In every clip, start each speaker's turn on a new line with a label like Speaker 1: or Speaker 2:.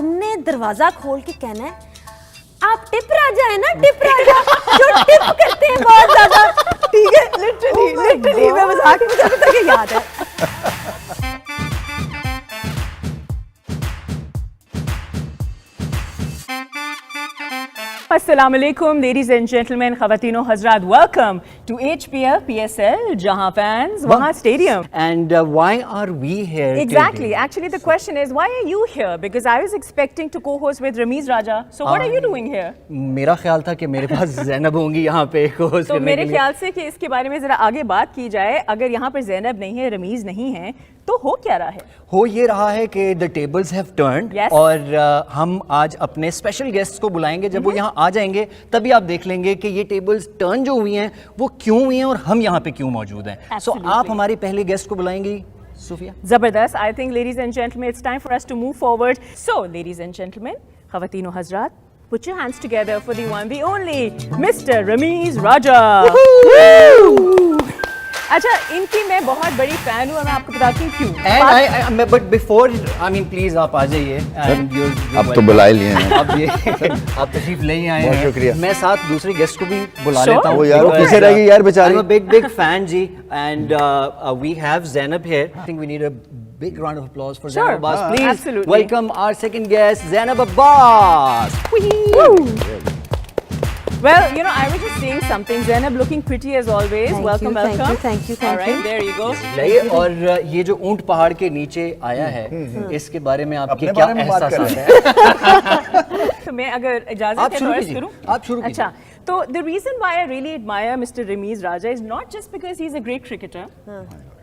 Speaker 1: तुमने दरवाजा खोल के कहना है आप टिप राजा है ना, टिप राजा जो टिप करते हैं बहुत ज्यादा, ठीक है? लिटरली मैं मजाक में अभी तक याद है।
Speaker 2: Assalamu alaikum, ladies and gentlemen, khawatino hazrat, welcome to HPL PSL, Jahan fans, Wahan Stadium.
Speaker 3: And why are we here
Speaker 2: Exactly.
Speaker 3: today?
Speaker 2: Actually, the question is, why are you here? Because I was expecting to co-host with Ramiz Raja. So what are you doing here?
Speaker 3: मेरा ख्याल था कि मेरे पास ज़ैनब होंगी यहाँ पे host
Speaker 2: तो
Speaker 3: करने
Speaker 2: मेरे
Speaker 3: के लिए।
Speaker 2: ख्याल से कि इसके बारे में जरा आगे बात की जाए, अगर यहाँ पर ज़ैनब नहीं है, रमीज नहीं है, तो हो क्या रहा है?
Speaker 3: हो ये रहा है कि the tables have turned
Speaker 2: Yes.
Speaker 3: और हम आज अपने स्पेशल गेस्ट्स को बुलाएंगे। जब वो यहाँ आ जाएंगे तभी आप देख लेंगे कि ये टेबल्स टर्न जो हुई हैं वो क्यों हुई हैं और हम यहाँ पे क्यों मौजूद हैं। सो
Speaker 2: Absolutely.
Speaker 3: आप हमारे पहले गेस्ट को बुलाएंगी सूफिया।
Speaker 2: Zabardast. I think, ladies and gentlemen, it's time for us to move forward. So, ladies and gentlemen, Khawatino Hazrat, put your hands together for the one, the only, Mr. Ramiz Raja. अच्छा, इनकी मैं बहुत बड़ी fan हूँ और मैं आपको बताती हूँ क्यों।
Speaker 3: But before I mean please आप आ जाइए।
Speaker 4: अब तो बुला ही लिए हैं।
Speaker 3: अब ये आप तशरीफ ले ही आए
Speaker 4: बहुत
Speaker 3: हैं।
Speaker 4: शुक्रिया।
Speaker 3: मैं साथ दूसरे गेस्ट को भी बुला
Speaker 2: Sure.
Speaker 3: लेता हूँ।
Speaker 4: वो यार वो पीछे रहेगी यार बेचारी।
Speaker 3: I'm a big fan ji and we have Zainab here. I think we need a big round of applause for
Speaker 2: Sure.
Speaker 3: Zainab Abbas. Please
Speaker 2: Absolutely.
Speaker 3: welcome our second guest Zainab Abbas.
Speaker 2: Well, you know, I was just saying something. Zainab looking pretty as always.
Speaker 1: Thank
Speaker 2: welcome,
Speaker 1: you, thank
Speaker 2: welcome.
Speaker 1: you, thank you, thank
Speaker 2: All right,
Speaker 1: you.
Speaker 2: there you go.
Speaker 3: लाइए और ये जो ऊंट पहाड़ के नीचे आया है इसके बारे में आपके
Speaker 4: अपने
Speaker 3: क्या
Speaker 4: बारे में बात
Speaker 3: एहसास
Speaker 4: कर
Speaker 3: है?
Speaker 2: तो मैं अगर इजाजत
Speaker 3: आप
Speaker 2: है
Speaker 3: शुरू
Speaker 2: तो अर्ज
Speaker 3: कीजिए,
Speaker 2: करूं?
Speaker 3: आप शुरू कीजिए।
Speaker 2: अच्छा, तो the reason why I really admire Mr. Ramiz Raja is not just because he's a great cricketer,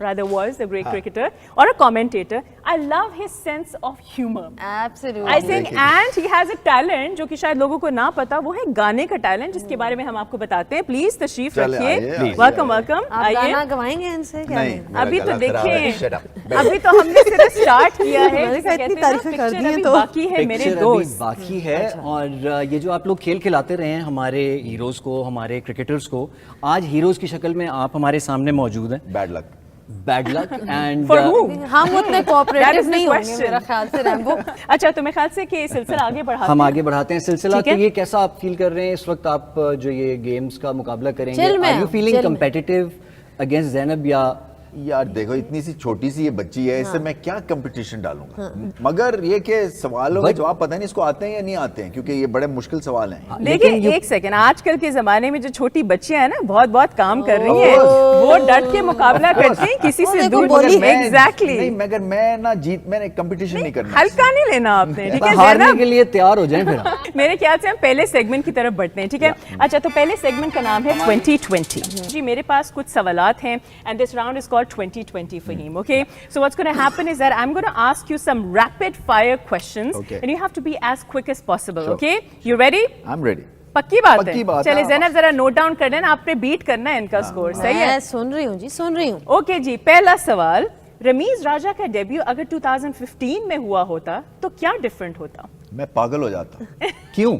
Speaker 2: rather was a great cricketer or a commentator. I love his sense of humor.
Speaker 1: Absolutely.
Speaker 2: I think and he has a talent जो कि शायद लोगों को ना पता, वो है गाने का टैलेंट जिसके बारे में हम आपको बताते हैं। प्लीज तशरीफ
Speaker 4: चले, आइए,
Speaker 2: रखिए।
Speaker 4: आइए,
Speaker 2: वेलकम
Speaker 4: आइए।
Speaker 2: वेलकम
Speaker 1: आप गाना गवाएंगे इनसे क्या?
Speaker 4: नहीं, मेरा
Speaker 2: अभी तो
Speaker 4: गला खराब है।
Speaker 2: देखिए,
Speaker 4: Shut up.
Speaker 2: अभी तो हमने सिर्फ स्टार्ट किया है।
Speaker 1: मैंने कहा
Speaker 2: जिसे
Speaker 1: इतनी
Speaker 2: कहते हैं ना,
Speaker 1: तारीफें कर
Speaker 2: picture
Speaker 1: दी हैं
Speaker 2: अभी
Speaker 1: तो।
Speaker 2: बाकी है मेरे
Speaker 3: पिक्चर अभी
Speaker 2: दोस्त।
Speaker 3: बाकी है और ये जो आप लोग खेल खिलाते रहे हैं हमारे हीरोज को, हमारे क्रिकेटर्स को, आज हीरोज की शक्ल में आप हमारे सामने मौजूद हैं।
Speaker 4: Bad luck.
Speaker 3: Bad luck and
Speaker 2: For whom?
Speaker 1: हम उतने
Speaker 2: That is
Speaker 1: कोऑपरेटिव
Speaker 2: the
Speaker 1: नहीं होंगे
Speaker 2: question.
Speaker 1: मेरा ख्याल से रैम्बो।
Speaker 2: अच्छा, तो मैं ख्याल से कि सिलसिला आगे बढ़ाते
Speaker 3: हम
Speaker 2: हैं।
Speaker 3: आगे बढ़ाते हैं सिलसिला।
Speaker 2: ठीक
Speaker 3: तो
Speaker 2: है।
Speaker 3: ये कैसा आप फील कर रहे हैं इस वक्त आप जो ये गेम्स का मुकाबला करेंगे?
Speaker 1: चिल में
Speaker 3: आर यू
Speaker 1: हूं,
Speaker 3: फीलिंग
Speaker 1: चिल में।
Speaker 3: कम्पिटिटिव अगेंस्ट ज़ैनब या
Speaker 4: यार देखो इतनी सी छोटी सी ये बच्ची है, इससे मैं क्या कंपटीशन डालूंगा। मगर ये कि सवालों का जवाब पता नहीं इसको आते हैं या नहीं आते हैं, क्योंकि ये बड़े मुश्किल सवाल हैं।
Speaker 2: देखिए, एक सेकंड, आजकल के जमाने में जो छोटी बच्चियां हैं ना, बहुत बहुत काम कर रही हैं, वो डट के मुकाबला करती हैं किसी से
Speaker 1: देखो,
Speaker 2: दूर।
Speaker 1: बोली
Speaker 4: मैं-
Speaker 2: एग्जैक्टली,
Speaker 4: नहीं मगर मैं ना मैंने कंपटीशन नहीं करना।
Speaker 2: हल्का नहीं लेना आपने, ठीक है
Speaker 3: हारने
Speaker 2: ज़ैनब?
Speaker 3: के लिए तैयार हो जाएं फिर आप।
Speaker 2: मेरे ख्याल से हम पहले सेगमेंट की तरफ बढ़ते हैं, ठीक है? अच्छा, तो पहले सेगमेंट का नाम है 2020। जी, मेरे पास कुछ सवालात हैं and this round is called 2020 Fahim, okay? So what's going to happen is that I'm going to ask you some rapid fire questions
Speaker 4: Okay.
Speaker 2: and you have to be as quick as possible,
Speaker 4: Sure.
Speaker 2: okay? You ready?
Speaker 4: I am ready.
Speaker 2: पक्की बात
Speaker 4: पक्की
Speaker 2: है।
Speaker 4: बात है,
Speaker 2: चलिए
Speaker 4: हाँ।
Speaker 2: ज़ैनब जरा note down कर लेना, आपने बीट करना है इनका स्कोर, सही है?
Speaker 1: मैं सुन रही हूँ जी, सुन रही हूँ।
Speaker 2: ओके जी, पहला सवाल, रमीज राजा का डेब्यू अगर 2015 में हुआ होता तो क्या डिफरेंट होता?
Speaker 4: मैं पागल हो जाता।
Speaker 3: क्यों?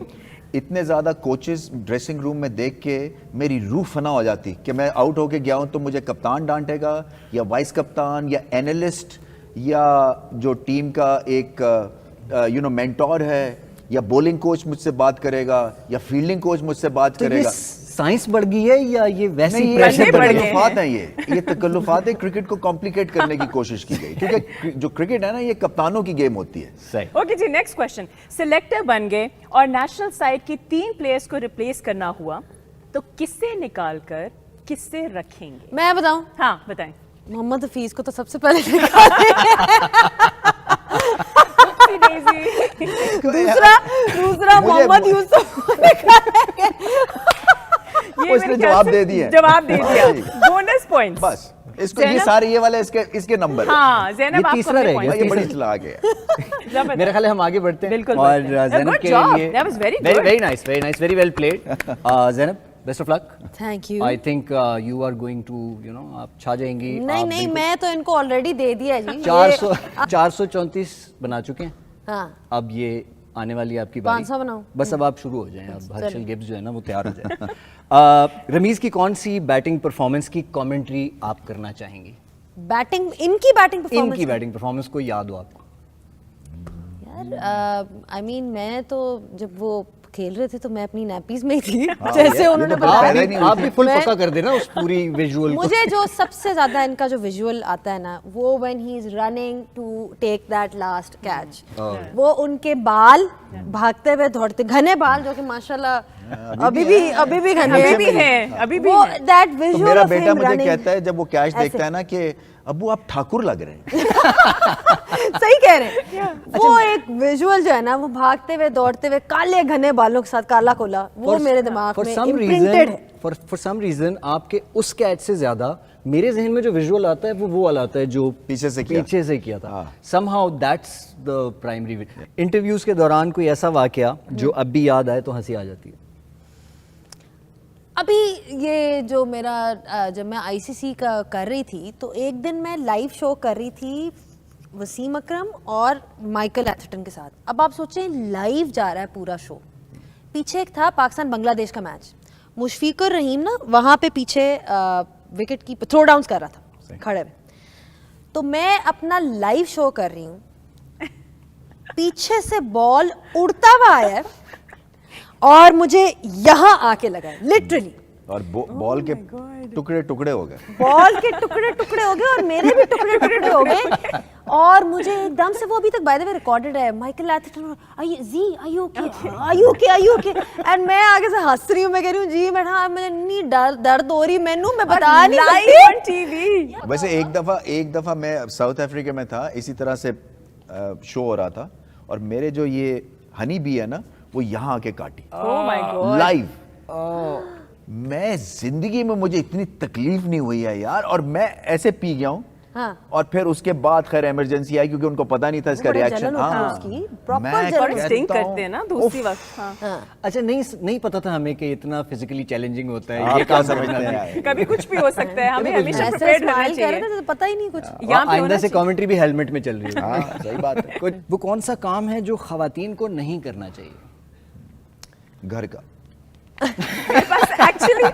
Speaker 4: इतने ज्यादा कोचेस ड्रेसिंग रूम में देख के मेरी रूह फना हो जाती कि मैं आउट होके गया हूं तो मुझे कप्तान डांटेगा या वाइस कप्तान या एनालिस्ट या जो टीम का एक मेंटोर है या बॉलिंग कोच मुझसे बात करेगा या फील्डिंग कोच मुझसे बात
Speaker 3: तो ये
Speaker 4: करेगा।
Speaker 3: साइंस बढ़ गई है या ये वैसे
Speaker 4: नहीं,
Speaker 3: ही
Speaker 4: ये
Speaker 2: प्रेशर
Speaker 3: प्रेशर
Speaker 2: बढ़
Speaker 3: बढ़
Speaker 2: गए
Speaker 3: गया?
Speaker 4: तकल्लुफात हैं ये तकल्लुफात है। क्रिकेट को कॉम्प्लिकेट करने की कोशिश की गई, क्योंकि जो क्रिकेट है ना ये कप्तानों की गेम होती है।
Speaker 3: सही।
Speaker 2: ओके जी, नेक्स्ट क्वेश्चन, सिलेक्टर बन गए और नेशनल साइड की 3 प्लेयर्स को रिप्लेस करना हुआ तो किससे निकाल कर किससे रखेंगे?
Speaker 1: मैं बताऊं,
Speaker 2: हाँ बताएं।
Speaker 1: मोहम्मद हफीज को तो सबसे पहले दूसरा मोहम्मद यूसुफ को निकालेंगे।
Speaker 2: ये
Speaker 4: उसने
Speaker 2: मेरे ख्याल
Speaker 4: जवाब
Speaker 2: से
Speaker 4: दे दिए।
Speaker 2: जवाब दे दिया।
Speaker 4: जी।
Speaker 2: Bonus points.
Speaker 4: बस इसको ये
Speaker 2: ज़ैनब?
Speaker 4: सारे ये वाले इसके नंबर है।
Speaker 2: हाँ, ज़ैनब
Speaker 3: ये
Speaker 2: आपको
Speaker 3: तीसरा
Speaker 2: अपने
Speaker 3: रह गया,
Speaker 2: points
Speaker 4: ये बड़ी
Speaker 2: दे।
Speaker 4: चलाक है।
Speaker 2: जबरदस्त।
Speaker 3: मेरा ख्याल है हम आगे बढ़ते हैं।
Speaker 2: बिल्कुल
Speaker 3: और
Speaker 2: बढ़ते हैं।
Speaker 3: ज़ैनब
Speaker 2: Good
Speaker 3: के
Speaker 2: job.
Speaker 3: लिए
Speaker 2: That was very good.
Speaker 3: very nice, very well played. Zainab, best of luck.
Speaker 1: Thank you.
Speaker 3: I think you are going to आप छा जाएंगी।
Speaker 1: नहीं
Speaker 3: आप
Speaker 1: नहीं,
Speaker 3: बिल्कुल-
Speaker 1: मैं तो इनको ऑलरेडी दे दिया जी।
Speaker 3: 434 बना चुके हैं।
Speaker 1: हाँ,
Speaker 3: अब ये आने वाली आपकी बारी।
Speaker 1: 500 बनाऊं?
Speaker 3: बस अब आप शुरू हो जाएं, अब हर्षल गिब्स जो है ना वो तैयार हो जाए। रमीज की कौन सी बैटिंग परफॉर्मेंस की कमेंट्री आप करना चाहेंगी?
Speaker 1: बैटिंग, इनकी बैटिंग
Speaker 3: इनकी
Speaker 1: परफॉर्मेंस।
Speaker 3: बैटिंग परफॉर्मेंस को याद हो आपको?
Speaker 1: यार आई मीन मैं तो जब वो खेल रहे थे तो मैं अपनी नैपीज में ही थी जैसे उन्होंने
Speaker 3: आप
Speaker 1: बताया।
Speaker 3: भी, आप भी फुल
Speaker 1: मैं-
Speaker 3: पक्का कर देना उस पूरी विजुअल को।
Speaker 1: मुझे जो सबसे ज्यादा इनका जो विजुअल आता है ना, वो when he is running to take that last catch, वो उनके बाल भागते हुए दौड़ते, घने बाल जो कि माशाल्लाह अभी भी घने
Speaker 2: अभी भी हैं, अभी भी
Speaker 1: वो
Speaker 2: हैं।
Speaker 1: दैट
Speaker 4: तो
Speaker 1: विजुअल
Speaker 4: मेरा
Speaker 1: ऑफ
Speaker 4: बेटा
Speaker 1: हिम
Speaker 4: मुझे
Speaker 1: रनिंग।
Speaker 4: कहता है जब वो कैच
Speaker 1: ऐसे।
Speaker 4: देखता है ना कि अब्बू आप ठाकुर लग रहे हैं।
Speaker 1: सही कह रहे हैं। वो एक विजुअल जो है ना, वो भागते हुए दौड़ते हुए काले घने बालों के साथ काला कोला, वो मेरे दिमाग में इम्प्रिंटेड है।
Speaker 3: फॉर सम रीजन आपके उस कैच से ज्यादा मेरे जहन में जो विजुअल आता है वो वाला आता है जो
Speaker 4: पीछे से किया।
Speaker 3: पीछे से किया था।
Speaker 4: हाँ।
Speaker 3: Somehow that's the primary. Interviews के दौरान कोई ऐसा वाकया जो अब भी याद आए तो हंसी आ जाती है?
Speaker 1: अभी ये जो मेरा जब मैं आईसीसी का कर रही थी तो एक दिन मैं लाइव शो कर रही थी वसीम अकरम और माइकल एथर्टन के साथ। अब आप सोचें लाइव जा रहा है पूरा शो, पीछे एक था पाकिस्तान बांग्लादेश का मैच, मुशफिकुर रहीम ना वहाँ पे पीछे विकेट की थ्रो डाउन्स कर रहा था खड़े में। तो मैं अपना लाइव शो कर रही हूँ, पीछे से बॉल उड़ता हुआ आया है और मुझे यहाँ आके लगा लिटरली।
Speaker 4: और बॉल के टुकड़े टुकड़े हो गए।
Speaker 1: बॉल के टुकड़े टुकड़े हो गए और मेरे भी टुकड़े टुकड़े हो गए। और मुझे एकदम से, वो अभी तक बाय द वे रिकॉर्डेड है, Michael Atherton are you okay and मैं आगे से हंस रही हूँ, मैं कह रही हूँ जी मैडम मुझे इतनी दर्द हो रही मैनू, मैं बता नहीं
Speaker 2: लाइव ऑन
Speaker 1: सकती।
Speaker 2: टीवी।
Speaker 4: वैसे एक दफा मैं साउथ अफ्रीका में था, इसी तरह से शो हो रहा था और मेरे जो ये हनी बी है ना वो यहाँ आके काटी
Speaker 2: ओह माय गॉड।
Speaker 4: लाइव। मैं जिंदगी में मुझे इतनी तकलीफ नहीं हुई है यार, और मैं ऐसे पी गया हूँ।
Speaker 1: हाँ।
Speaker 4: और फिर उसके बाद खैर इमरजेंसी आई क्योंकि उनको पता नहीं था इसका
Speaker 1: बड़ा
Speaker 4: रिएक्शन।
Speaker 1: जलन होता है उसकी, proper
Speaker 4: मैं
Speaker 1: जलन।
Speaker 4: कहता
Speaker 2: स्टिंग
Speaker 4: हूँ,
Speaker 2: करते हैं ना दूसरी वक्त। हाँ।
Speaker 1: हाँ।
Speaker 3: अच्छा, नहीं पता था हमें कि इतना फिजिकली चैलेंजिंग होता है
Speaker 4: आप
Speaker 3: ये
Speaker 4: क्या
Speaker 3: काम
Speaker 4: समझते
Speaker 3: समझना।
Speaker 4: हैं?
Speaker 2: कभी कुछ भी हो सकता है, हमें हमेशा
Speaker 1: ऐसे
Speaker 2: प्रिपेयर्ड रहना
Speaker 1: स्माइल कर रहे
Speaker 2: चाहिए।
Speaker 1: थे तो पता ही नहीं कुछ।
Speaker 2: यहाँ पे
Speaker 3: आइंदा
Speaker 2: होना
Speaker 3: से
Speaker 2: चाहिए।
Speaker 3: कमेंट्री भी हेलमेट में चल रही है।
Speaker 4: हाँ सही बात है।
Speaker 3: कुछ वो कौन सा काम है जो खवातीन को नहीं करना चाहिए?
Speaker 4: घर का
Speaker 2: एक्चुअली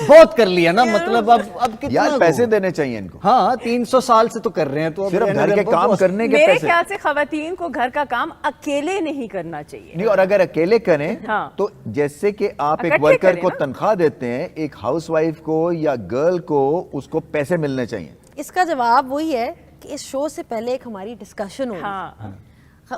Speaker 3: बहुत कर लिया ना, मतलब अब कितना
Speaker 4: यार
Speaker 3: को?
Speaker 4: पैसे देने चाहिए इनको,
Speaker 3: हाँ 300 साल से तो कर रहे हैं, तो अब
Speaker 4: सिर्फ
Speaker 3: रहने
Speaker 4: घर के
Speaker 3: दो,
Speaker 4: काम
Speaker 3: बहुत-
Speaker 4: करने के
Speaker 2: मेरे
Speaker 4: पैसे
Speaker 2: ख्याल से खवातीन को घर का काम अकेले नहीं करना चाहिए।
Speaker 4: नहीं। और अगर अकेले करें
Speaker 2: हाँ।
Speaker 4: तो जैसे कि आप एक
Speaker 2: इकट्ठे
Speaker 4: वर्कर
Speaker 2: करें
Speaker 4: को
Speaker 2: ना।
Speaker 4: तनख्वाह देते हैं, एक हाउसवाइफ को या गर्ल को उसको पैसे मिलने चाहिए।
Speaker 1: इसका जवाब वही है कि इस शो से पहले एक हमारी डिस्कशन होगी।
Speaker 2: हाँ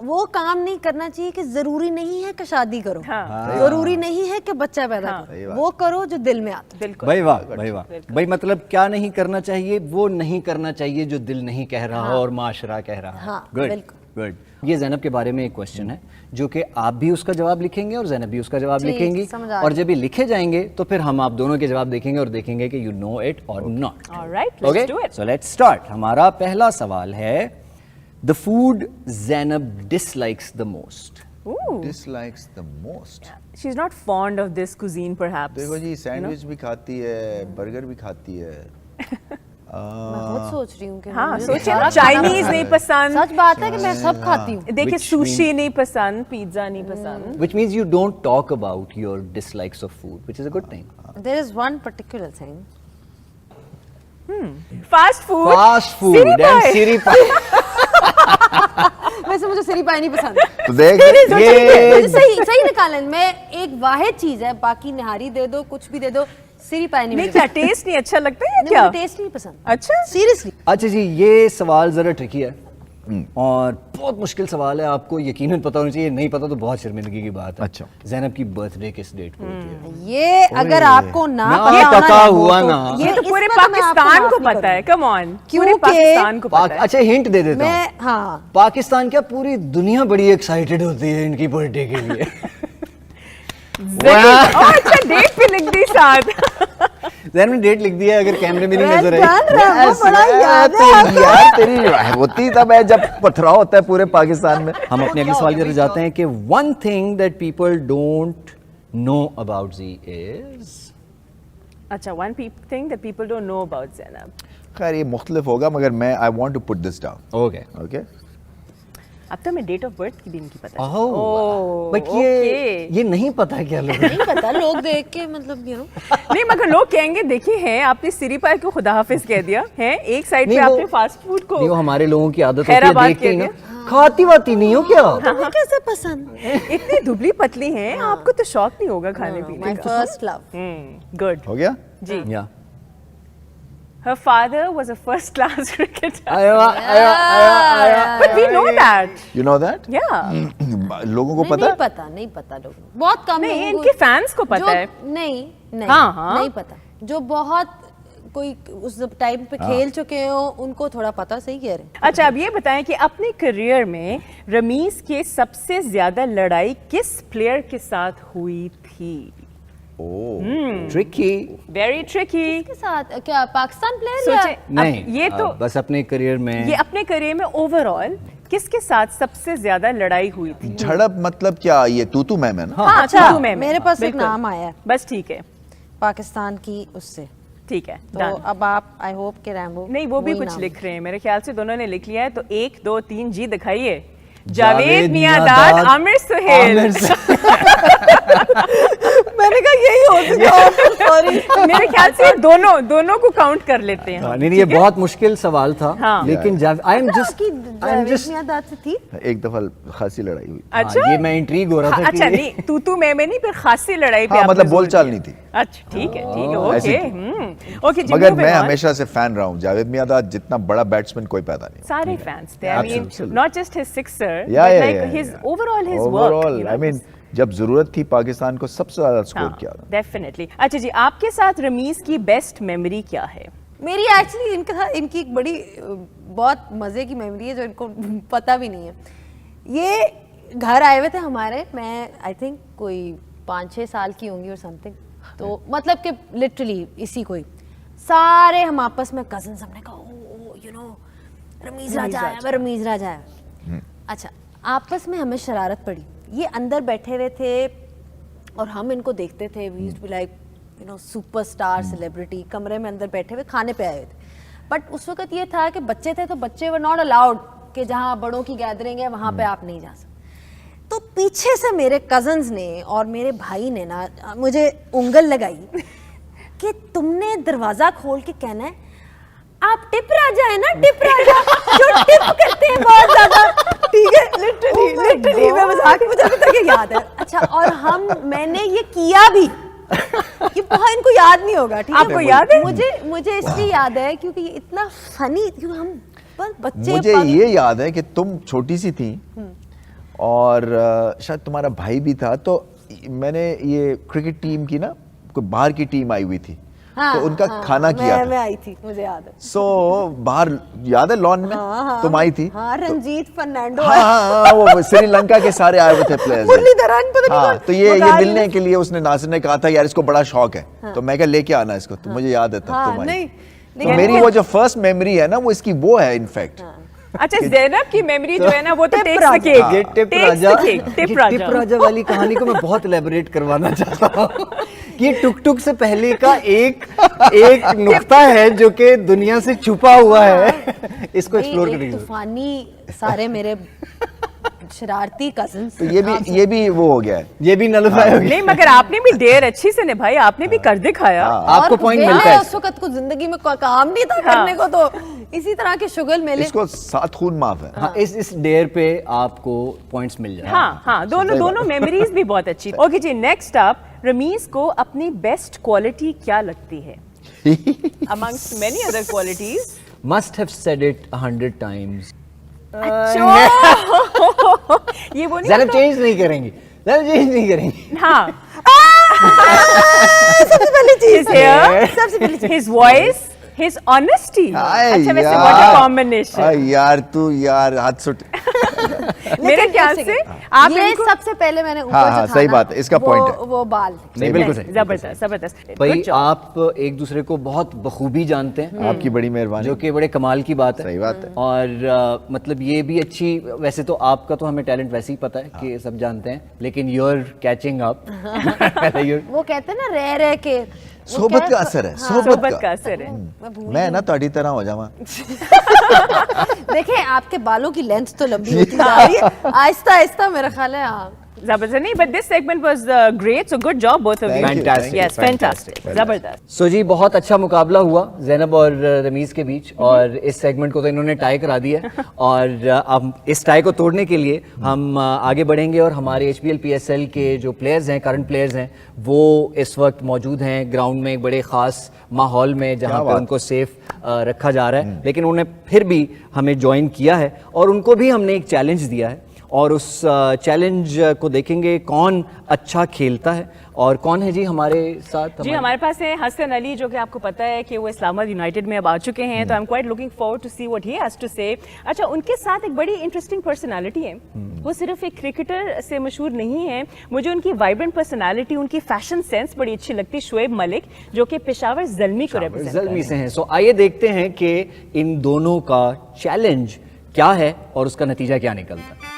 Speaker 1: वो काम नहीं करना चाहिए कि जरूरी नहीं है कि शादी करो,
Speaker 2: हाँ।
Speaker 1: जरूरी नहीं है कि बच्चा पैदा
Speaker 2: हाँ।
Speaker 4: सही
Speaker 1: करो,
Speaker 4: बात।
Speaker 1: वो करो जो दिल में आता है।
Speaker 2: बिल्कुल।
Speaker 3: भाई वाह, भाई वाह, भाई मतलब क्या नहीं करना चाहिए? वो नहीं करना चाहिए जो दिल नहीं कह रहा और माशरा कह रहा है।
Speaker 1: हाँ,
Speaker 3: गुड
Speaker 1: बिल्कुल।
Speaker 3: गुड। ये ज़ैनब के बारे में एक क्वेश्चन है जो कि आप भी उसका जवाब लिखेंगे और ज़ैनब भी उसका जवाब
Speaker 1: ठीक,
Speaker 3: लिखेंगी,
Speaker 1: समझ आ
Speaker 3: और
Speaker 1: गया।
Speaker 3: जब ये लिखे जाएंगे तो फिर हम आप दोनों के जवाब देखेंगे और देखेंगे कि यू नो इट और not.
Speaker 2: Alright, let's do it.
Speaker 3: So let's start. हमारा पहला सवाल है, the food Zainab dislikes the most।
Speaker 2: Ooh.
Speaker 4: Dislikes the most।
Speaker 2: She's not fond of this cuisine perhaps.
Speaker 4: देखो जी, सैंडविच भी खाती है, बर्गर भी खाती है।
Speaker 1: मैं खुद सोच रही हूँ कि
Speaker 2: हाँ
Speaker 1: मुझे
Speaker 2: सोचिए ना,
Speaker 1: सारा खाना
Speaker 2: चाइनीज
Speaker 1: पसंद
Speaker 2: नहीं
Speaker 1: है।
Speaker 2: पसंद,
Speaker 1: सच बात है कि मैं सब खाती हूँ।
Speaker 2: देखिए
Speaker 3: Which
Speaker 2: सुशी नहीं पसंद, पिज्जा नहीं पसंद।
Speaker 3: Which means you don't talk about your dislikes of food, which is a good thing.
Speaker 1: There is one particular thing।
Speaker 2: Fast food,
Speaker 3: Fast food and siri pie.
Speaker 1: वैसे मुझे सिरी पाई नहीं पसंद।
Speaker 4: तो देख
Speaker 1: मुझे सही निकालें, मैं एक वाहिद चीज है, बाकी निहारी दे दो, कुछ भी दे दो, सिरी पाई नहीं
Speaker 2: नहीं
Speaker 1: मुझे
Speaker 2: क्या टेस्ट नहीं अच्छा लगता है या
Speaker 1: नहीं,
Speaker 2: क्या?
Speaker 1: मुझे टेस्ट नहीं पसंद।
Speaker 2: अच्छा
Speaker 1: सीरियसली।
Speaker 3: अच्छा जी, ये सवाल जरा ट्रिकी है और बहुत मुश्किल सवाल है, आपको यकीनन पता होना चाहिए, नहीं पता तो बहुत शर्मिंदगी की बात है।
Speaker 4: अच्छा।
Speaker 3: ज़ैनब की बर्थडे किस डेट को होती है?
Speaker 1: ये अगर आपको ना
Speaker 3: ना
Speaker 1: पता
Speaker 3: पता
Speaker 1: होना
Speaker 3: हुआ
Speaker 1: तो-
Speaker 3: ना।
Speaker 2: ये तो
Speaker 1: इसमें
Speaker 2: पूरे
Speaker 1: मैं आपको
Speaker 2: पाकिस्तान
Speaker 1: माफ
Speaker 2: को
Speaker 1: नहीं
Speaker 2: पता है।
Speaker 1: करूंगी।
Speaker 2: कम ऑन, पूरे
Speaker 1: क्योंकि
Speaker 2: पाकिस्तान को पता है।
Speaker 3: अच्छा हिंट दे देता हूँ,
Speaker 1: मैं हाँ
Speaker 3: पाकिस्तान क्या पूरी दुनिया बड़ी एक्साइटेड होती है इनकी बर्थडे के लिए।
Speaker 2: अच्छा डेट भी लिख दी साथ।
Speaker 3: ज़ैनब ने डेट लिख दिया, अगर कैमरे में नहीं
Speaker 1: Well
Speaker 3: नजर
Speaker 1: done,
Speaker 3: आई।
Speaker 1: रैमो, बड़ा याद है आपको।
Speaker 4: यार तेरी होती तब है जब पथराव होता है पूरे पाकिस्तान में।
Speaker 3: हम अपने अगले सवाल की तरफ जाते हैं कि one thing that people don't know about जी इज।
Speaker 2: अच्छा, one thing that people don't know about Zainab.
Speaker 4: खैर ये मुख्तलिफ होगा मगर मैं I want to put this down.
Speaker 3: Okay
Speaker 4: okay
Speaker 2: अब तो मैं डेट ऑफ बर्थ की भी इनकी पता है।
Speaker 3: ओह, बट
Speaker 2: okay.
Speaker 3: ये नहीं पता क्या लोग।
Speaker 1: नहीं पता, लोग देख के मतलब यू नो
Speaker 2: नहीं मगर लोग कहेंगे देखिए हैं आपने सिरी पाई को खुदा हाफिज कह दिया है, एक साइड पे
Speaker 3: नहीं, वो-
Speaker 2: आपने फास्ट फूड को
Speaker 3: नहीं, वो हमारे लोगों की आदत होती है
Speaker 2: खैराबाद
Speaker 3: देख के ही
Speaker 2: कह
Speaker 3: ना।
Speaker 2: दिया।
Speaker 3: खाती वाती नहीं हो क्या?
Speaker 1: तुम्हें कैसे पसंद?
Speaker 2: इतनी दुबली पतली हैं, आपको तो शौक नहीं होगा खाने पीने
Speaker 1: माय
Speaker 2: का।
Speaker 1: First love.
Speaker 2: गुड
Speaker 4: हो गया?
Speaker 2: जी।
Speaker 3: या
Speaker 2: Her father was a first class cricketer.
Speaker 3: आया आया
Speaker 2: But we know that.
Speaker 4: You know that?
Speaker 2: Yeah.
Speaker 4: लोगों को पता
Speaker 1: नहीं
Speaker 4: है?
Speaker 1: पता, नहीं पता लोगों को। बहुत कम
Speaker 2: नहीं,
Speaker 1: लोगों
Speaker 2: इनके
Speaker 1: को-
Speaker 2: फैंस को पता
Speaker 1: जो-
Speaker 2: है।
Speaker 1: नहीं नहीं
Speaker 2: हाँ, हाँ।
Speaker 1: नहीं पता। जो बहुत कोई उस टाइम पे खेल चुके हो उनको थोड़ा पता। सही कह रहे हैं।
Speaker 2: अच्छा, अब ये बताएं कि अपने करियर में रमीज के सबसे ज्यादा लड़ाई किस प्लेयर के साथ हुई थी?
Speaker 3: ट्रिकी।
Speaker 2: Very tricky.
Speaker 1: के साथ क्या पाकिस्तान प्लेयर या
Speaker 2: सोचे
Speaker 3: नहीं,
Speaker 2: ये तो
Speaker 3: बस अपने करियर में
Speaker 2: ये अपने करियर में ओवरऑल किसके साथ सबसे ज्यादा लड़ाई हुई थी?
Speaker 4: झड़प मतलब क्या, ये तू मैं ना?
Speaker 2: हाँ,
Speaker 1: अच्छा,
Speaker 2: तू मैं।
Speaker 1: मेरे पास एक
Speaker 2: बिल्कुल।
Speaker 1: नाम आया है
Speaker 2: बस ठीक है,
Speaker 1: पाकिस्तान की उससे।
Speaker 2: ठीक है,
Speaker 1: तो
Speaker 2: done।
Speaker 1: अब आप आई होप के रैम्बो
Speaker 2: नहीं, वो भी
Speaker 1: वही
Speaker 2: कुछ
Speaker 1: नाम।
Speaker 2: लिख रहे हैं, मेरे ख्याल से दोनों ने लिख लिया है। तो 1 2 3 जी दिखाइए।
Speaker 3: जावेद
Speaker 2: जावेद
Speaker 3: मियांदाद,
Speaker 2: मियांदाद, आमिर सुहेल।
Speaker 1: मैंने कहा यही हो सकता। सॉरी।
Speaker 2: मेरे ख्याल से दोनों को काउंट कर लेते हैं हम।
Speaker 3: नहीं, ये बहुत मुश्किल सवाल था,
Speaker 2: हाँ।
Speaker 3: लेकिन I am
Speaker 1: Javed
Speaker 3: just
Speaker 1: Miandad से थी।
Speaker 4: एक दफा खासी लड़ाई हुई।
Speaker 2: अच्छा,
Speaker 3: ये मैं इंट्रीग हो रहा था
Speaker 2: अच्छा
Speaker 3: कि
Speaker 2: नहीं, तू मैं नहीं, फिर खासी लड़ाई पे
Speaker 4: हाँ,
Speaker 2: आपने
Speaker 4: मतलब
Speaker 2: जोर
Speaker 4: बोलचाल
Speaker 2: दिया।
Speaker 4: नहीं थी।
Speaker 2: अच्छा, ठीक है,
Speaker 4: ऐसी
Speaker 2: ओके।
Speaker 4: थी।
Speaker 2: ओके जी,
Speaker 4: मगर
Speaker 2: moving
Speaker 4: मैं
Speaker 2: on।
Speaker 4: हमेशा से फैन रहा हूँ। जावेद मियांदाद जितना बड़ा बैट्समैन कोई पैदा नहीं।
Speaker 2: सारे फैंस थे। I mean,
Speaker 4: Absolutely.
Speaker 2: not just his sixer,
Speaker 4: Yeah,
Speaker 2: but
Speaker 4: yeah,
Speaker 2: like
Speaker 4: yeah,
Speaker 2: his
Speaker 4: yeah.
Speaker 2: overall his work.
Speaker 4: Overall
Speaker 2: you know,
Speaker 4: I mean जब जरूरत थी पाकिस्तान को सबसे ज्यादा स्कोर किया था।
Speaker 2: डेफिनेटली। अच्छा जी, आपके साथ रमीज की बेस्ट मेमोरी क्या है?
Speaker 1: मेरी एक्चुअली इनकी एक बड़ी बहुत मजे की मेमोरी है जो इनको पता भी नहीं है। ये घर आए हुए थे हमारे, मैं आई थिंक कोई 5-6 साल की होंगी और समथिंग। तो मतलब कि लिटरली इसी कोई सारे हम आपस में कजन हमने कहा ओ यू नो रमीज राजा आया, रमीज राजा आया। अच्छा, आपस में हमें शरारत पड़ी। ये अंदर बैठे हुए थे और हम इनको देखते थे। We used to be like you know superstar celebrity, कमरे में अंदर बैठे हुए खाने पे आए हुए थे। बट उस वक्त ये था कि बच्चे थे तो बच्चे वर नॉट अलाउड कि जहाँ बड़ों की गैदरिंग है वहाँ पे आप नहीं जा सकते। तो पीछे से मेरे कजन्स ने और मेरे भाई ने ना मुझे उंगल लगाई कि तुमने दरवाजा खोल के कहना है आप टिप राजा है ना, टिप राजा जो टिप करते हैं बहुत ज्यादा। ठीक है, लिटरली मैं मजाक, मुझे अभी तक ये याद है। अच्छा, और मैंने ये किया भी। ये बहुत इनको याद नहीं होगा। ठीक है,
Speaker 2: आपको याद है?
Speaker 1: मुझे इसलिए याद है क्योंकि ये इतना फनी, क्योंकि हम बस बच्चे
Speaker 4: मुझे ये याद है कि तुम छोटी सी थी और शायद तुम्हारा भाई भी था। तो मैंने ये क्रिकेट टीम की ना कोई बाहर की टीम आई हुई थी। तो उनका खाना किया
Speaker 1: मैं आई थी, मुझे याद है।
Speaker 4: सो बाहर याद है लॉन में तुम आई थी।
Speaker 1: हाँ, रंजीत फर्नांडो
Speaker 4: हाँ, वो श्रीलंका के सारे आए हुए थे प्लेयर्स।
Speaker 1: मुरलीधरन पता नहीं
Speaker 4: हाँ,
Speaker 1: कौन-
Speaker 4: तो ये
Speaker 1: मुगाल-
Speaker 4: मिलने के लिए उसने नासिर ने कहा था यार इसको बड़ा शौक है। तो मैं क्या लेके आना इसको। तो मुझे याद है तब
Speaker 1: हाँ,
Speaker 4: तुम आई।
Speaker 1: नहीं,
Speaker 4: तो
Speaker 1: लेकिन
Speaker 4: मेरी वो जो फर्स्ट मेमोरी है ना वो इसकी वो है इनफैक्ट।
Speaker 2: अच्छा, जैनब की मेमोरी जो है ना वो तो टेक्स द
Speaker 3: ये
Speaker 2: केक।
Speaker 3: टिप राजा वाली कहानी को मैं बहुत एलेबोरेट करवाना चाहता हूँ कि टुक से पहले का एक नुक्ता है जो कि दुनिया से छुपा हुआ है। इसको एक्सप्लोर
Speaker 1: एक
Speaker 3: करेंगे।
Speaker 1: तूफानी सारे मेरे शरारती कजन्स।
Speaker 4: तो ये भी वो हो गया है।
Speaker 3: ये भी नलफाई हो गया।
Speaker 2: नहीं, मगर आपने भी डेयर अच्छी से निभाई, आपने भी कर दिखाया।
Speaker 3: आपको पॉइंट मिलता है।
Speaker 1: उस वक्त कुछ जिंदगी में कोई काम नहीं था करने को, तो इसी तरह के शुगल मेले।
Speaker 4: इसको 7 खून माफ है।
Speaker 3: हाँ, इस डेयर पे आपको पॉइंट्स मिल जाए।
Speaker 2: हाँ, दोनों मेमोरीज भी बहुत अच्छी। ओके जी, नेक्स्ट अप, रमीज को अपनी बेस्ट क्वालिटी क्या लगती है? Amongst many other qualities.
Speaker 3: Must have said it 100 times.
Speaker 2: ये वो नहीं
Speaker 3: ज़रा
Speaker 2: होता?
Speaker 3: चेंज नहीं करेंगे, ज़रा चेंज नहीं करेंगे।
Speaker 2: हाँ,
Speaker 1: सबसे पहली चीज
Speaker 2: his hair,
Speaker 1: सबसे पहली चीज
Speaker 2: his voice, his honesty. अच्छा, वैसे what a combination.
Speaker 4: यार तू यार हाथ सुट।
Speaker 2: मेरे ख्याल से आप
Speaker 1: ये
Speaker 2: इनको
Speaker 1: सबसे पहले मैंने ऊपर
Speaker 4: हाँ,
Speaker 1: जो
Speaker 4: हाँ,
Speaker 1: था
Speaker 4: सही
Speaker 1: ना,
Speaker 4: बात है, इसका
Speaker 1: वो-
Speaker 4: point है।
Speaker 1: वो बाल
Speaker 3: नहीं, बिल्कुल सही।
Speaker 2: जबरदस्त।
Speaker 3: भाई
Speaker 2: Good job.
Speaker 3: आप एक दूसरे को बहुत बखूबी जानते हैं,
Speaker 4: आपकी बड़ी मेहरबानी।
Speaker 3: जो कि बड़े कमाल की बात है।
Speaker 4: सही बात है।
Speaker 3: और मतलब ये भी अच्छी, वैसे तो आपका तो हमें टैलेंट वैसे ही पता है कि सब जानते हैं, लेकिन यू आर कैचिंग अप।
Speaker 1: वो कहते हैं ना रह के वो
Speaker 4: सोबत
Speaker 1: क्या-
Speaker 4: का असर है,
Speaker 1: हाँ,
Speaker 2: सोबत का असर है।
Speaker 1: मैं भूल
Speaker 4: मैं ना ਤੁਹਾਡੀ तरह हो जावा।
Speaker 1: देखें आपके बालों की लेंथ तो लंबी होती जा रही है, आहिस्ता आहिस्ता मेरा ख्याल है। हाँ,
Speaker 2: जबरदस्त नहीं, but this segment was great, so good job both of you.
Speaker 4: Thank you,
Speaker 3: Fantastic.
Speaker 4: thank you,
Speaker 2: Yes, fantastic. जबरदस्त.
Speaker 3: सो जी बहुत अच्छा मुकाबला हुआ ज़ैनब और रमीज के बीच, और इस सेगमेंट को तो इन्होंने टाई करा दिया है। और अब इस टाई को तोड़ने के लिए हम आगे बढ़ेंगे और हमारे HBL PSL के जो प्लेयर्स हैं, करंट प्लेयर्स हैं, वो इस वक्त मौजूद हैं ग्राउंड में एक बड़े ख़ास माहौल में जहाँ पे उनको सेफ रखा जा रहा है, लेकिन उन्होंने फिर भी हमें ज्वाइन किया है और उनको भी हमने एक चैलेंज दिया है, और उस चैलेंज को देखेंगे कौन अच्छा खेलता है और कौन है जी हमारे साथ।
Speaker 2: जी हमारे पास है हसन अली, जो कि आपको पता है कि वो इस्लामाबाद यूनाइटेड में अब आ चुके हैं, तो I am quite looking forward to see what he has to say. अच्छा, उनके साथ एक बड़ी इंटरेस्टिंग पर्सनालिटी है, वो सिर्फ एक क्रिकेटर से मशहूर नहीं है, मुझे उनकी वाइब्रेंट पर्सनालिटी, उनकी फैशन सेंस बड़ी अच्छी लगती है। शुएब मलिक, जो कि पेशावर ज़ल्मी को रिप्रेजेंट
Speaker 3: ज़ल्मी से हैं। सो आइए देखते हैं कि इन दोनों का चैलेंज क्या है और उसका नतीजा क्या निकलता है।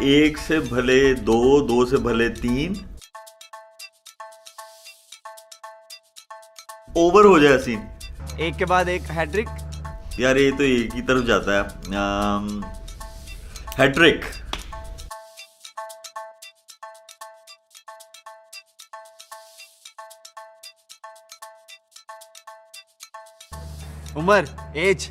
Speaker 5: 1 से भले 2, 2 से भले 3 ओवर हो जाए सीन।
Speaker 6: एक के बाद एक हैट्रिक।
Speaker 5: यार ये तो एक ही तरफ जाता है। हैट्रिक।
Speaker 6: उमर, एज।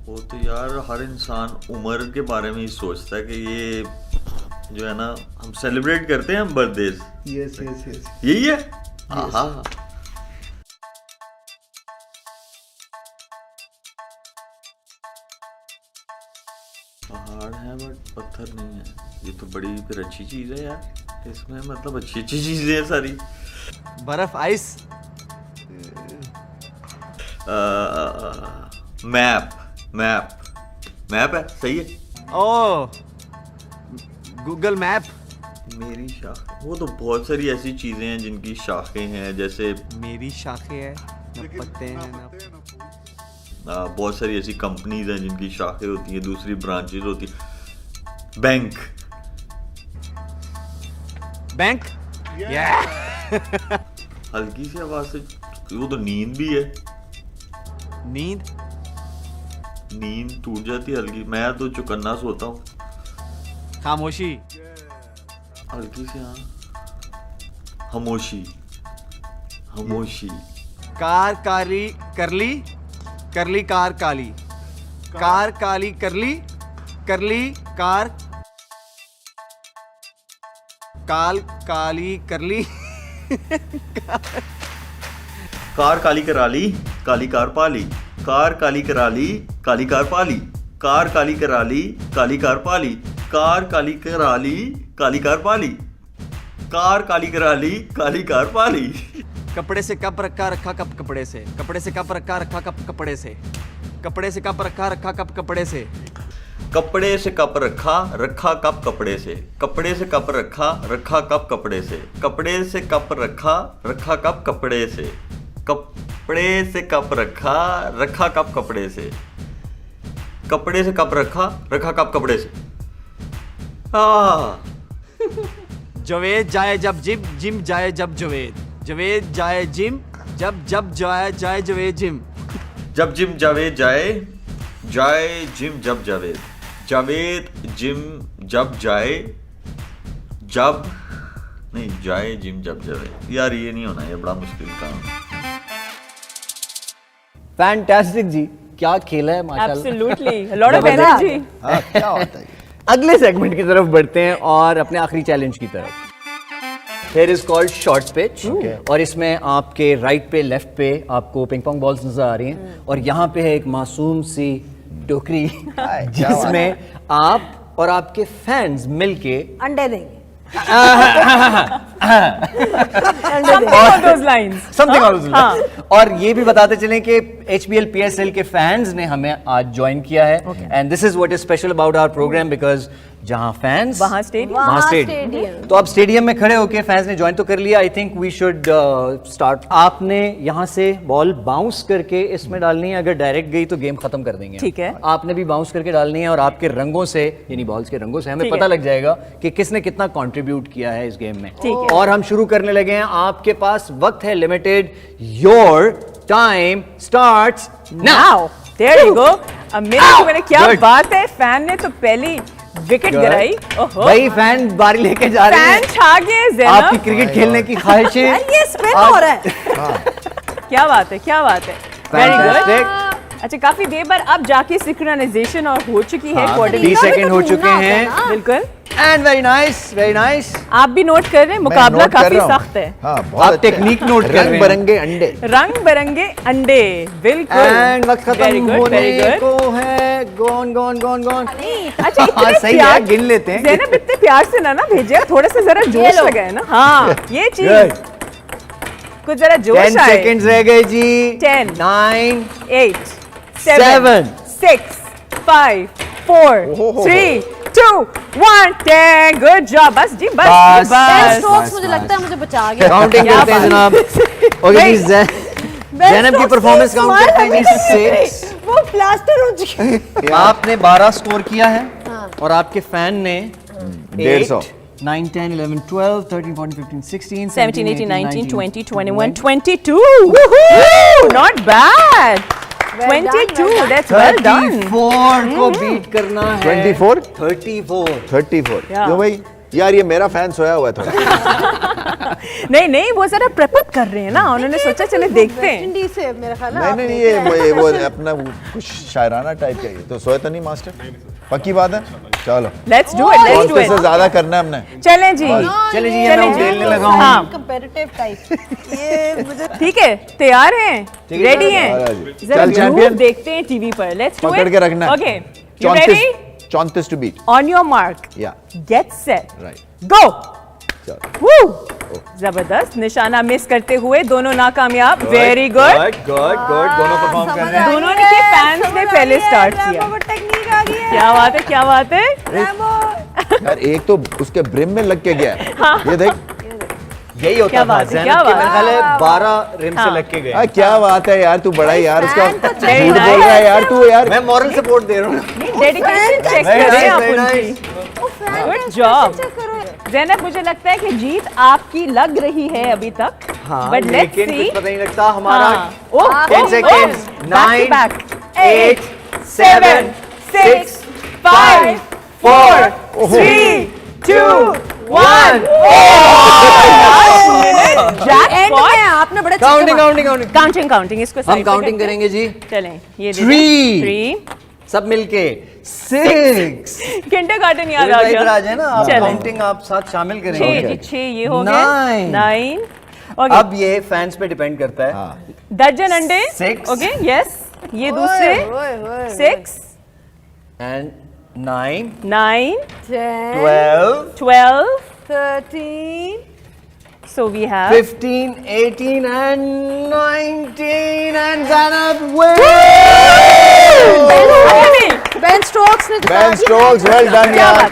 Speaker 5: वो तो यार हर इंसान उम्र के बारे में ही सोचता है कि ये जो है ना, हम सेलिब्रेट करते हैं हम बर्थडेज।
Speaker 4: Yes yes yes.
Speaker 5: यही है। हाँ, पहाड़ है बट पत्थर नहीं है, ये तो बड़ी फिर अच्छी चीज है यार, इसमें मतलब अच्छी अच्छी चीजें हैं सारी।
Speaker 6: बर्फ, आइस।
Speaker 5: मैप मैप है, सही है।
Speaker 6: ओ गूगल मैप।
Speaker 5: मेरी शाख, वो तो बहुत सारी ऐसी चीजें हैं जिनकी शाखें हैं, जैसे
Speaker 6: मेरी शाखें है, न पत्ते हैं न।
Speaker 5: बहुत सारी ऐसी कंपनीज हैं जिनकी शाखें होती हैं, दूसरी ब्रांचेस होती हैं। बैंक।
Speaker 6: बैंक।
Speaker 5: हल्की सी आवाज से, वो तो नींद भी है।
Speaker 6: नींद
Speaker 5: टूट जाती है हल्की, मैं तो चुकन्ना सोता हूँ।
Speaker 6: खामोशी।
Speaker 5: हल्की सी, हाँ। खामोशी।
Speaker 6: कार काली करली, करली कार काली, कार काली करली, करली कार काल काली करली।
Speaker 5: कार काली कराली, काली कार पाली, कार काली कराली, काली कार पाली, कार काली कराली, काली कार पाली, कार काली कराली, काली कार पाली, कार काली कराली, काली कार पाली।
Speaker 6: कपड़े से कप रखा, रखा कप कपड़े से, कपड़े से कप रखा, रखा कप कपड़े से, कपड़े से कप रखा, रखा कप कपड़े से,
Speaker 5: कपड़े से कप रखा, रखा कप कपड़े से, कपड़े से कप रखा, रखा कप कपड़े से, कपड़े से कप रखा, रखा कप कपड़े से, कपड़े से कप रखा, रखा कप कपड़े से, कपड़े से कप रखा, रखा कप कपड़े से।
Speaker 6: जवेद जाए जब जिम, जिम जाए जब जवेद, जवेद जाए जिम, जब जब जाए जाए जवेद जिम,
Speaker 5: जब जिम जावेद जाए, जाए जिम जब जावेद, जावेद जिम जब जाए, जब नहीं जाए जिम जब जावेद। यार ये नहीं होना, ये बड़ा मुश्किल काम।
Speaker 3: फैंटास्टिक जी, क्या खेला है माशाल्लाह।
Speaker 2: Absolutely, a lot of energy.
Speaker 4: हाँ, क्या होता है।
Speaker 3: अगले सेगमेंट की तरफ बढ़ते हैं और अपने आखिरी चैलेंज की तरफ। Here is called short pitch, और इसमें आपके राइट पे, लेफ्ट पे आपको पिंग पोंग बॉल्स नजर आ रही हैं, और यहाँ पे है एक मासूम सी टोकरी जिसमें आप और आपके फैंस मिलके
Speaker 1: अंडे देंगे।
Speaker 2: Something along those lines.
Speaker 3: Something और ये भी बताते चलें कि HBL PSL के फैंस ने हमें आज ज्वाइन किया है, and this is what is special about our program, because जहां फैंस
Speaker 2: वहाँ स्टेडियम,
Speaker 3: वहाँ स्टेडियम। तो अब स्टेडियम में खड़े होके फैंस ने ज्वाइन तो कर लिया। I think we should start. आपने यहाँ से बॉल बाउंस करके इसमें डालनी है, अगर डायरेक्ट गई तो गेम खत्म कर देंगे।
Speaker 2: ठीक है।
Speaker 3: आपने भी बाउंस करके डालनी है, और आपके रंगों से, यानी बॉल्स के रंगों से हमें
Speaker 2: ठीक
Speaker 3: पता
Speaker 2: है।
Speaker 3: लग जाएगा कि किसने कितना कंट्रीब्यूट किया है इस गेम में।
Speaker 2: ठीक है।
Speaker 3: और हम शुरू करने लगे हैं। आपके पास वक्त है limited. Your time starts now.
Speaker 2: There you go. Amazing. मैंने क्या
Speaker 3: Good.
Speaker 2: बात है, फैन ने तो पहली विकेट गिराई। ओहो
Speaker 3: भाई फैन बारी लेके जा रहे
Speaker 2: फैन
Speaker 3: हैं।
Speaker 2: छा गए
Speaker 3: आपकी
Speaker 2: ज़ैनब।
Speaker 3: क्रिकेट खेलने की ख्वाहिशें।
Speaker 1: यार ये स्पिन हो रहा है।
Speaker 2: क्या बात है, क्या बात है, वेरी गुड।
Speaker 3: Fantastic.
Speaker 2: अच्छा काफी देर बाद अब जाके सिंक्रोनाइजेशन और हो चुकी है
Speaker 3: हाँ,
Speaker 2: कोऑर्डिनेशन।
Speaker 3: 20 सेकंड हो चुके हैं।
Speaker 2: बिल्कुल,
Speaker 3: and very nice, very nice.
Speaker 2: आप भी नोट कर रहे हैं, मुकाबला
Speaker 4: नोट कर
Speaker 2: काफी
Speaker 4: रहा हूँ।
Speaker 2: सख्त है।
Speaker 4: हाँ,
Speaker 3: आप
Speaker 4: बहुत अच्छा है।
Speaker 3: टेक्निक नोट कर रहे हैं।
Speaker 4: रंग बिरंगे अंडे।
Speaker 2: रंग बिरंगे अंडे, बिल्कुल।
Speaker 3: एंड वक्त
Speaker 2: Very
Speaker 3: खत्म
Speaker 2: good,
Speaker 3: होने
Speaker 2: very good.
Speaker 3: को है। गोन गोन गोन गोन।
Speaker 2: अच्छा इतने
Speaker 3: हाँ, सही है,
Speaker 2: प्यार
Speaker 3: गिन लेते हैं।
Speaker 2: ज़ैनब इतने प्यार से ना भेजे, थोड़ा सा जरा जोश लगाए ना। हाँ ये चीज कुछ जरा जोश
Speaker 3: 10
Speaker 2: आए।
Speaker 3: सेकंड्स रह गए जी।
Speaker 2: 10,
Speaker 3: 9
Speaker 2: 8,
Speaker 3: 7,
Speaker 2: 7, 6, 5, 4, 3, 2, 1, 10। Good job. बस जी बस
Speaker 3: बस,
Speaker 2: जी, बस।
Speaker 1: स्ट्रोक्स मुझे लगता है मुझे बचा गया।
Speaker 3: काउंटिंग
Speaker 2: क्या
Speaker 3: करते हैं
Speaker 2: बात
Speaker 3: जनाब। ओके जी, ज़ैनब की परफॉर्मेंस काउंट करते हैं जी। 6।
Speaker 1: वो प्लास्टर हो चुकी है।
Speaker 3: आपने 12 स्कोर किया है और आपके फैन ने
Speaker 4: 150।
Speaker 3: 9, 10, 11, 12, 13, 14, 15, 16,
Speaker 2: 17, 18, 19, 20, 21, 22. Woohoo! Not bad. 22. That's well done.
Speaker 3: 34 को बीट करना है।
Speaker 4: 24?
Speaker 3: 34।
Speaker 4: 34।
Speaker 2: Yeah.
Speaker 4: क्यों भाई? यार ये मेरा फैन सोया हुआ है थोड़ा।
Speaker 2: नहीं नहीं, वो जरा प्रेप अप कर रहे हैं ना, उन्होंने सोचा चले देखते हैं।
Speaker 1: इंडी से मेरा ख्याल है
Speaker 4: नहीं
Speaker 1: आपने
Speaker 4: नहीं, ये वो अपना वो कुछ शायराना टाइप का ये तो सोया तो नहीं मास्टर। पक्की बात है। चलो
Speaker 2: let's do it, let's do
Speaker 4: कौन से
Speaker 2: इट।
Speaker 4: ज्यादा करना है हमने।
Speaker 2: चलें जी,
Speaker 3: चले जी,
Speaker 2: चलें
Speaker 3: मैं
Speaker 2: जी।
Speaker 3: खेलने लगा हूँ।
Speaker 2: हाँ
Speaker 1: कंपैरेटिव टाइप। ये मुझे
Speaker 2: ठीक है, तैयार हैं, रेडी
Speaker 4: हाँ
Speaker 2: हैं।
Speaker 4: जी।
Speaker 2: जरा
Speaker 4: चल
Speaker 2: ग्रुप
Speaker 4: चैंपियन।
Speaker 2: देखते हैं टीवी पर। Let's do it.
Speaker 4: पकड़ के रखना है।
Speaker 2: Okay, you ready?
Speaker 4: 34 to beat.
Speaker 2: On your mark,
Speaker 4: या
Speaker 2: गेट सेट,
Speaker 4: राइट।
Speaker 2: गो।
Speaker 4: चलो
Speaker 2: Woo! जबरदस्त, निशाना मिस करते हुए दोनों नाकामयाब। Very good.
Speaker 3: गुड गुड, दोनों परफॉर्म कर रहे हैं।
Speaker 2: दोनों के फैंस ने पहले स्टार्ट किया।
Speaker 1: टेक्निक आ गई है।
Speaker 2: क्या बात है, क्या बात है।
Speaker 4: यार एक तो उसके ब्रिम में लग के गया है। ये देख।
Speaker 3: यही होता
Speaker 2: क्या
Speaker 3: था
Speaker 2: बात है,
Speaker 3: ज़ैनब
Speaker 2: क्या
Speaker 3: के,
Speaker 2: बात
Speaker 3: मेरे
Speaker 2: है।
Speaker 3: ख्याल है 12 रिम से
Speaker 2: हाँ।
Speaker 3: लग के गए।
Speaker 4: क्या बात है यार, तू बड़ा यार उसका
Speaker 1: फैन तो
Speaker 4: झूठ
Speaker 2: चाहिए।
Speaker 4: बोल रहा है यार तू यार।
Speaker 3: मैं मॉरल सपोर्ट दे रहा हूँ।
Speaker 2: डेडिकेशन चेक
Speaker 3: Very
Speaker 2: करें
Speaker 3: nice,
Speaker 2: आप
Speaker 3: very
Speaker 2: उनकी। Good job. ज़ैनब, मुझे लगता है कि जीत आपकी लग रही है अभी तक,
Speaker 3: हाँ,
Speaker 2: बट लेट्स
Speaker 3: लेकिन
Speaker 2: सी।
Speaker 3: कुछ पता नहीं लगता हमारा।
Speaker 2: 10
Speaker 3: seconds, 9, 8, 7, 6, 5, 4, 3, 2, 1।
Speaker 1: एंड में आपने बड़े
Speaker 3: counting counting counting.
Speaker 2: Counting counting इसको
Speaker 3: हम
Speaker 2: side पे
Speaker 3: काउंटिंग
Speaker 2: करते हैं।
Speaker 3: करेंगे जी।
Speaker 2: चलें, ये
Speaker 3: 3 सब मिलके 6।
Speaker 2: किंडरगार्टन याद आ
Speaker 3: इधर
Speaker 2: गया।
Speaker 3: आ जाए ना, आप
Speaker 2: चलें।
Speaker 3: काउंटिंग आप साथ शामिल
Speaker 2: 6
Speaker 3: करेंगे।
Speaker 2: जी, 6 ये हो गए।
Speaker 3: 9।
Speaker 2: 9। ओके,
Speaker 3: अब ये फैंस पे डिपेंड करता है।
Speaker 4: हाँ।
Speaker 2: दर्जन अंडे।
Speaker 3: 6।
Speaker 2: ओके, यस, ये दूसरे 6,
Speaker 3: and 9,
Speaker 2: 9,
Speaker 3: 12,
Speaker 2: 12.
Speaker 1: 13
Speaker 2: So we have
Speaker 3: 15, 18 and 19 and Zainab
Speaker 1: Ben Stokes ने
Speaker 4: Ben Stokes, well done यार।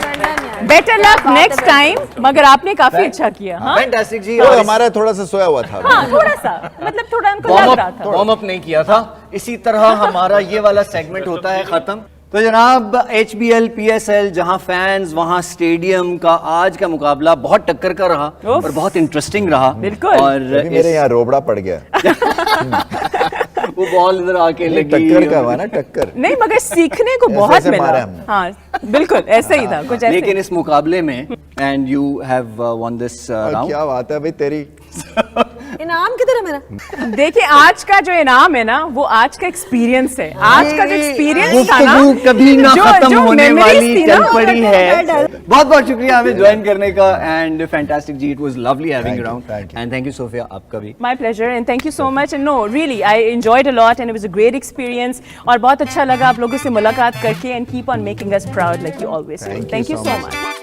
Speaker 2: बेटर लक नेक्स्ट टाइम, मगर आपने काफी अच्छा किया। हाँ
Speaker 3: फैंटास्टिक जी।
Speaker 2: तो
Speaker 4: वो हमारा थोड़ा सा सोया हुआ था।
Speaker 2: हाँ, थोड़ा सा, मतलब थोड़ा उनको लग रहा था।
Speaker 3: वार्म अप नहीं किया था। इसी तरह हमारा ये वाला सेगमेंट होता है खत्म। तो जनाब HBL PSL जहां फैंस वहां स्टेडियम का आज का मुकाबला बहुत टक्कर का रहा
Speaker 2: उफ।
Speaker 3: और बहुत इंटरेस्टिंग रहा।
Speaker 2: बिल्कुल।
Speaker 3: और
Speaker 4: अभी मेरे यहाँ रोबड़ा पड़ गया।
Speaker 3: वो बॉल इधर आके लगी।
Speaker 4: टक्कर का हुआ ना, टक्कर।
Speaker 2: नहीं, मगर सीखने को
Speaker 4: ऐसे
Speaker 2: बहुत
Speaker 4: ऐसे
Speaker 2: मिला।
Speaker 4: मारा हमने।
Speaker 2: हाँ बिल्कुल ऐसे ही था, कुछ ऐसे
Speaker 3: लेकिन
Speaker 2: ही।
Speaker 3: इस मुकाबले में and you have one this round.
Speaker 4: क्या बात है भाई तेरी।
Speaker 1: इनाम किधर है मेरा?
Speaker 2: देखिए, आज का जो इनाम है ना, वो आज का एक्सपीरियंस है। आज का जो एक्सपीरियंस था ना,
Speaker 3: गुफ्तगू कभी ना
Speaker 2: जो-
Speaker 3: खत्म
Speaker 2: जो
Speaker 3: होने
Speaker 2: memories
Speaker 3: वाली
Speaker 2: थी ना,
Speaker 3: चल पड़ी है।
Speaker 1: डर।
Speaker 3: बहुत बहुत शुक्रिया हमें ज्वाइन करने का एंड फैंटास्टिक जी, it was lovely having
Speaker 4: Thank you,
Speaker 3: around
Speaker 4: thank you.
Speaker 3: And thank you Sophia, आपका भी।
Speaker 2: My pleasure and thank you so much and no really I enjoyed a lot and it was a great experience और बहुत अच्छा लगा आप लोगों से मुलाकात करके and keep on making us proud like you always do. Thank you so much.